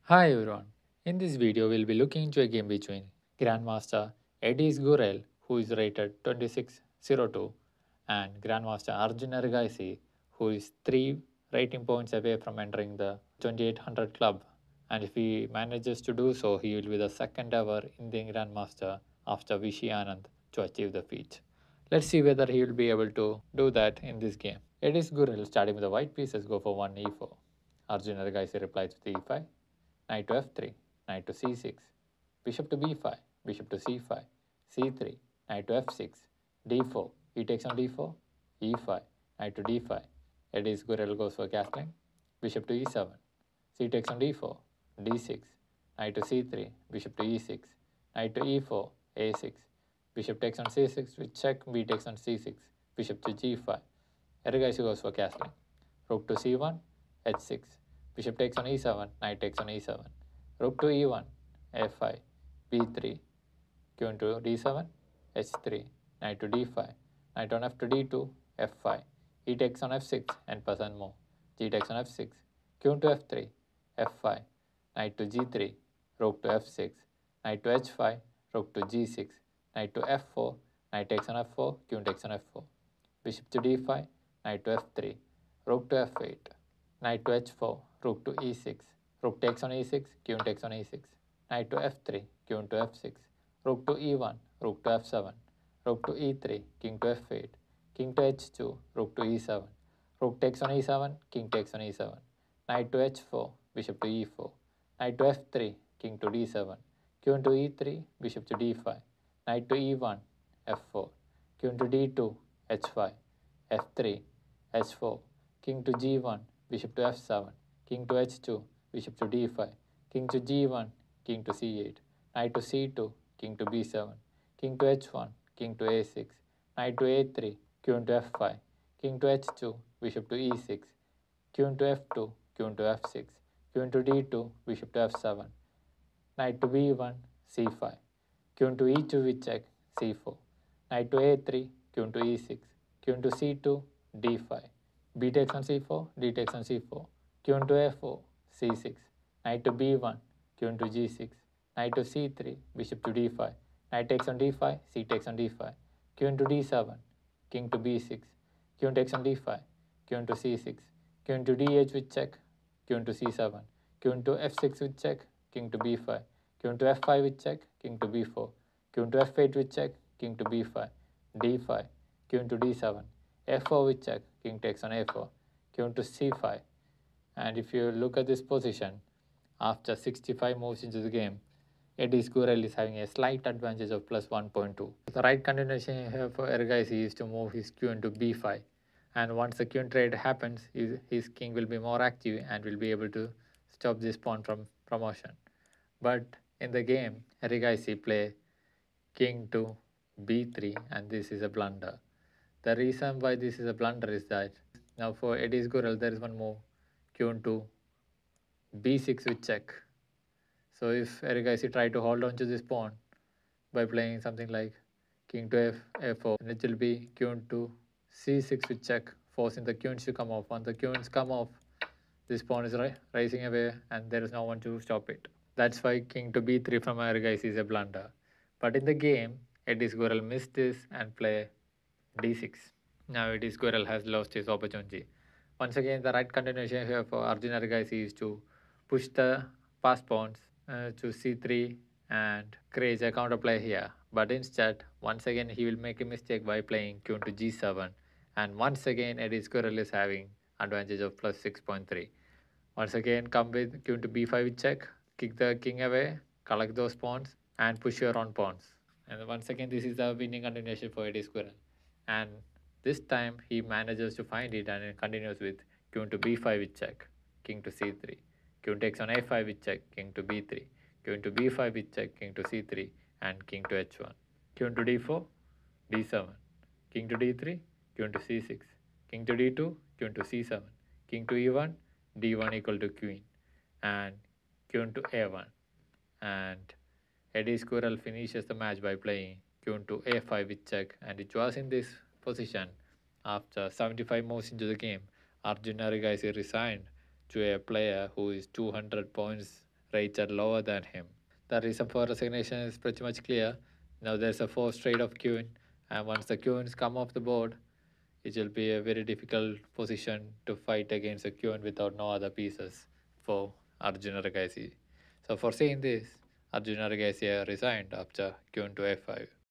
Hi everyone. In this video, we'll be looking into a game between Grandmaster Eddie's Gurel, who is rated 2602, and Grandmaster Arjun Erigaisi, who is 3 rating points away from entering the 2800 club. And if he manages to do so, he will be the second ever Indian Grandmaster after Vishy Anand to achieve the feat. Let's see whether he will be able to do that in this game. Eddie's Gurel, starting with the white pieces, go for 1 e4. Arjun Erigaisi replies with e5. Knight to f3, knight to c6, bishop to b5, bishop to c5, c3, knight to f6, d4, he takes on d4, e5, knight to d5, Eddie's Gurel goes for castling, bishop to e7, c takes on d4, d6, knight to c3, bishop to e6, knight to e4, a6, bishop takes on c6 with check, b takes on c6, bishop to g5, Erigaisi goes for castling, rook to c1, h6, bishop takes on e7, knight takes on e7, rook to e1, f5, b3, q into d7, h3, knight to d5, knight on f to d2, f5, e takes on f6 and percent more, g takes on f6, q into f3, f5, knight to g3, rook to f6, knight to h5, rook to g6, knight to f4, knight takes on f4, q takes on f4, bishop to d5, knight to f3, rook to f8, knight to h4, rook to e6, rook takes on e6, q takes on e6, knight to f3, q to f6, rook to e1, rook to f7, rook to e3, king to f8, king to h2, rook to e7, rook takes on e7, king takes on e7, knight to h4, bishop to e4, knight to f3, king to d7, q into e3, bishop to d5, knight to e1, f4, q into d2, h5, f3, h4, king to g1, bishop to f7, king to h2, bishop to d5, king to g1, king to c8, knight to c2, king to b7, king to h1, king to a6, knight to a3, q into f5, king to h2, bishop to e6, q into f2, q into f6, q into d2, bishop to f7, knight to b1, c5, q into e2 with check, c4, knight to a3, q into e6, q into c2, d5, b takes on c4, d takes on c4, q into a4, c6, knight to b1, q into g6, knight to c3, bishop to d5, knight takes on d5, c takes on d5, q into d7, king to b6, q takes on d5, q into c6, q into d8 with check, q into c7, q into f6 with check, king to b5, q into f5 with check, king to b4, q into f8 with check, king to b5, d5, q into d7, f4 with check, king takes on a4, q into c5. And if you look at this position, after 65 moves into the game, Eddie Squirrel is having a slight advantage of plus 1.2. The right continuation here for Erigaisi is to move his q into b5. And once the q trade happens, his king will be more active and will be able to stop this pawn from promotion. But in the game, Erigaisi play king to b3 and this is a blunder. The reason why this is a blunder is that now for Eddie Squirrel there is one move, q into b6 with check. So if Erigaisi try to hold on to this pawn by playing something like king to f4, then it will be queen to c6 with check, forcing the queens to come off. Once the queens come off, this pawn is rising away and there is no one to stop it. That's why king to b3 from Erigaisi is a blunder. But in the game, Eddie Squirrel missed this and play d6. Now Eddie Squirrel has lost his opportunity. Once again, the right continuation here for Arjun Erigaisi is to push the pass pawns to c3 and create a counterplay here. But instead, once again, he will make a mistake by playing q to g7. And once again, Eddie Squirrel is having advantage of plus 6.3. Once again, come with q to b5 with check, kick the king away, collect those pawns, and push your own pawns. And once again, this is the winning continuation for Eddie Squirrel. And this time, he manages to find it and it continues with q to b5 with check, king to c3. Q takes on a5 with check, king to b3. Q into b5 with check, king to c3, and king to h1. Q into d4, d7. King to d3, q into c6. King to d2, q into c7. King to e1, d1 equal to queen. And q into a1. And Eddie Squirrel finishes the match by playing q into a5 with check. And it was in this position after 75 moves into the game. Arjun Erigaisi resigned to a player who is 200 points rates are lower than him. The reason for resignation is pretty much clear. Now there's a forced trade of queen, and once the queens come off the board, it will be a very difficult position to fight against a queen without no other pieces for Arjun Erigaisi. So for seeing this, Arjun Erigaisi resigned after queen to f5.